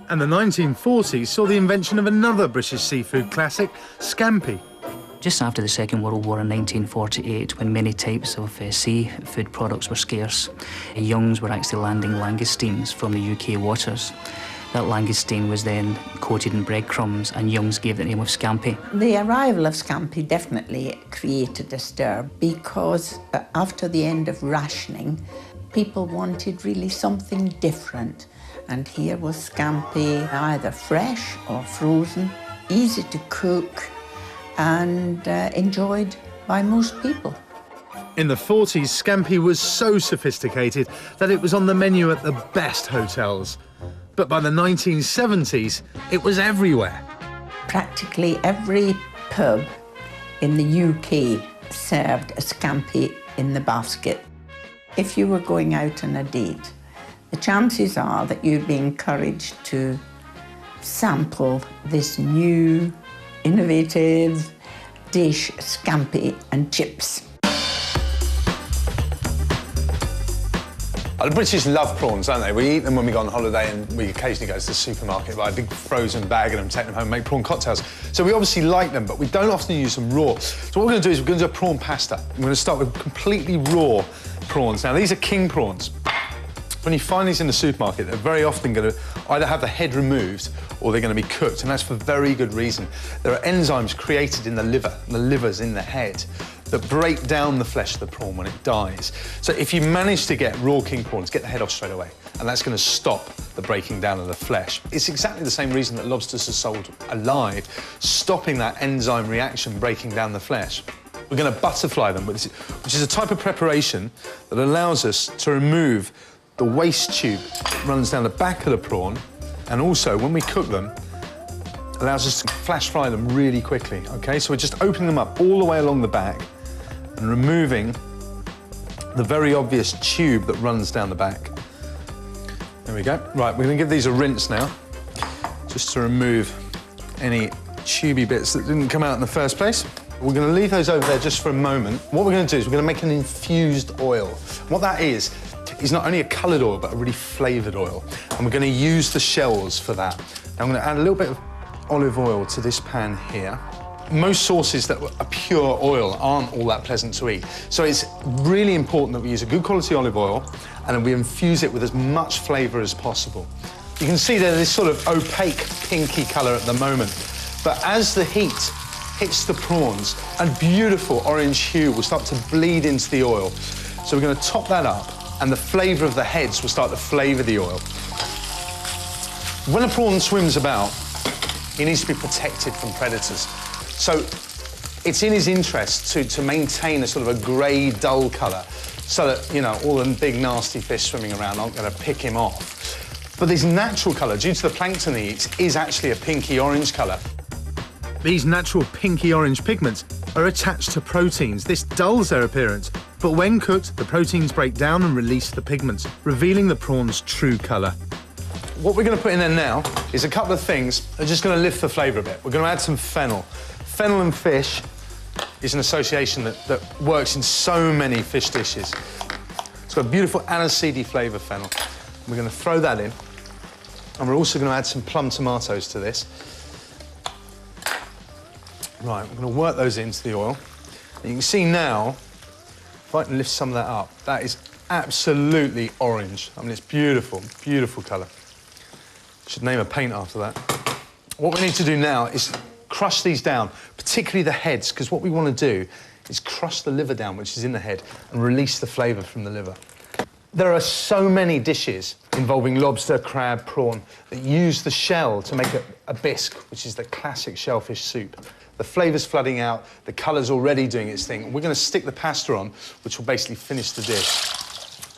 And the 1940s saw the invention of another British seafood classic, scampi. Just after the Second World War in 1948, when many types of seafood products were scarce, Youngs were actually landing langoustines from the UK waters. That langoustine was then coated in breadcrumbs, and Youngs gave the name of scampi. The arrival of scampi definitely created a stir because after the end of rationing, people wanted really something different. And here was scampi, either fresh or frozen, easy to cook, and enjoyed by most people. In the 40s, scampi was so sophisticated that it was on the menu at the best hotels. But by the 1970s, it was everywhere. Practically every pub in the UK served a scampi in the basket. If you were going out on a date, the chances are that you'd be encouraged to sample this new, innovative dish, scampi and chips. The British love prawns, don't they? We eat them when we go on holiday, and we occasionally go to the supermarket, buy a big frozen bag of them, take them home, make prawn cocktails. So we obviously like them, but we don't often use them raw. So what we're going to do is we're going to do a prawn pasta. We're going to start with completely raw prawns. Now, these are king prawns. When you find these in the supermarket, they're very often going to either have the head removed or they're going to be cooked, and that's for very good reason. There are enzymes created in the liver, and the liver's in the head, that break down the flesh of the prawn when it dies. So if you manage to get raw king prawns, get the head off straight away, and that's going to stop the breaking down of the flesh. It's exactly the same reason that lobsters are sold alive, stopping that enzyme reaction breaking down the flesh. We're going to butterfly them, which is a type of preparation that allows us to remove the waste tube that runs down the back of the prawn, and also, when we cook them, allows us to flash fry them really quickly, OK? So we're just opening them up all the way along the back and removing the very obvious tube that runs down the back. There we go. Right, we're going to give these a rinse now, just to remove any tubey bits that didn't come out in the first place. We're going to leave those over there just for a moment. What we're going to do is we're going to make an infused oil. What that is not only a coloured oil, but a really flavoured oil. And we're going to use the shells for that. Now I'm going to add a little bit of olive oil to this pan here. Most sauces that are pure oil aren't all that pleasant to eat. So it's really important that we use a good quality olive oil and then we infuse it with as much flavour as possible. You can see there's this sort of opaque, pinky colour at the moment. But as the heat hits the prawns, a beautiful orange hue will start to bleed into the oil. So we're going to top that up, and the flavour of the heads will start to flavour the oil. When a prawn swims about, he needs to be protected from predators. So it's in his interest to maintain a sort of a grey, dull colour so that, you know, all the big, nasty fish swimming around aren't going to pick him off. But this natural colour, due to the plankton he eats, is actually a pinky-orange colour. These natural pinky-orange pigments are attached to proteins. This dulls their appearance, but when cooked, the proteins break down and release the pigments, revealing the prawn's true colour. What we're going to put in there now is a couple of things that are just going to lift the flavour a bit. We're going to add some fennel. Fennel and fish is an association that works in so many fish dishes. It's got a beautiful aniseedy flavour, fennel. We're going to throw that in, and we're also going to add some plum tomatoes to this. Right, we're going to work those into the oil. And you can see now, if I can lift some of that up, that is absolutely orange. I mean, it's beautiful, beautiful colour. Should name a paint after that. What we need to do now is crush these down, particularly the heads, because what we want to do is crush the liver down, which is in the head, and release the flavour from the liver. There are so many dishes involving lobster, crab, prawn that use the shell to make a bisque, which is the classic shellfish soup. The flavour's flooding out, the colour's already doing its thing. We're going to stick the pasta on, which will basically finish the dish.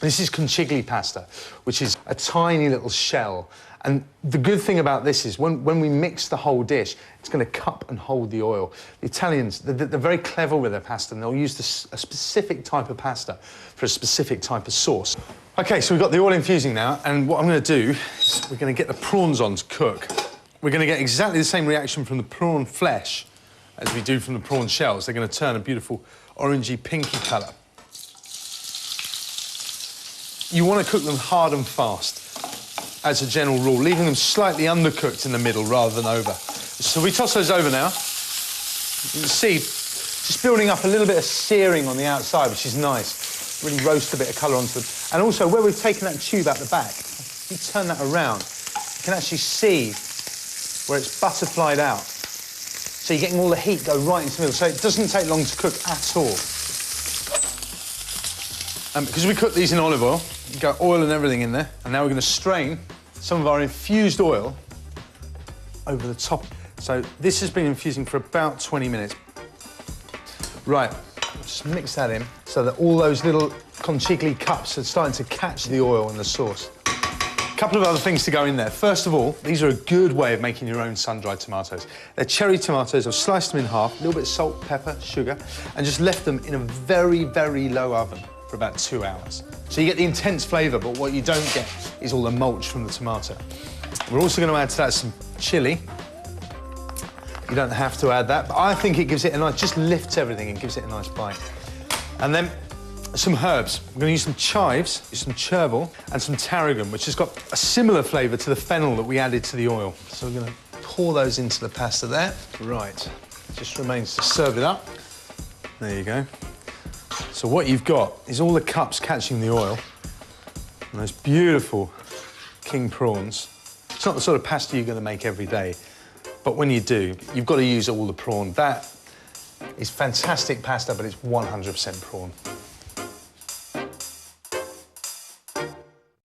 This is conchiglie pasta, which is a tiny little shell. And the good thing about this is when we mix the whole dish, it's going to cup and hold the oil. The Italians, they're very clever with their pasta, and they'll use a specific type of pasta for a specific type of sauce. OK, so we've got the oil infusing now, and what I'm going to do is we're going to get the prawns on to cook. We're going to get exactly the same reaction from the prawn flesh as we do from the prawn shells. They're going to turn a beautiful orangey, pinky colour. You want to cook them hard and fast. as a general rule, leaving them slightly undercooked in the middle rather than over. So we toss those over now. You can see, just building up a little bit of searing on the outside, which is nice. Really roast a bit of colour onto them. And also, where we've taken that tube out the back, if you turn that around, you can actually see where it's butterflied out. So you're getting all the heat go right into the middle, so it doesn't take long to cook at all. And because we cook these in olive oil, we've got oil and everything in there, and now we're going to strain some of our infused oil over the top. So this has been infusing for about 20 minutes. Right, just mix that in so that all those little conchigli cups are starting to catch the oil and the sauce. A couple of other things to go in there. First of all, these are a good way of making your own sun-dried tomatoes. They're cherry tomatoes. I've sliced them in half, a little bit of salt, pepper, sugar, and just left them in a very, very low oven for about 2 hours. So you get the intense flavour, but what you don't get is all the mulch from the tomato. We're also going to add to that some chilli. You don't have to add that, but I think it gives it a nice, just lifts everything and gives it a nice bite. And then some herbs. We're going to use some chives, some chervil, and some tarragon, which has got a similar flavour to the fennel that we added to the oil. So we're going to pour those into the pasta there. Right, just remains to serve it up. There you go. So what you've got is all the cups catching the oil, and those beautiful king prawns. It's not the sort of pasta you're going to make every day, but when you do, you've got to use all the prawn. That is fantastic pasta, but it's 100% prawn.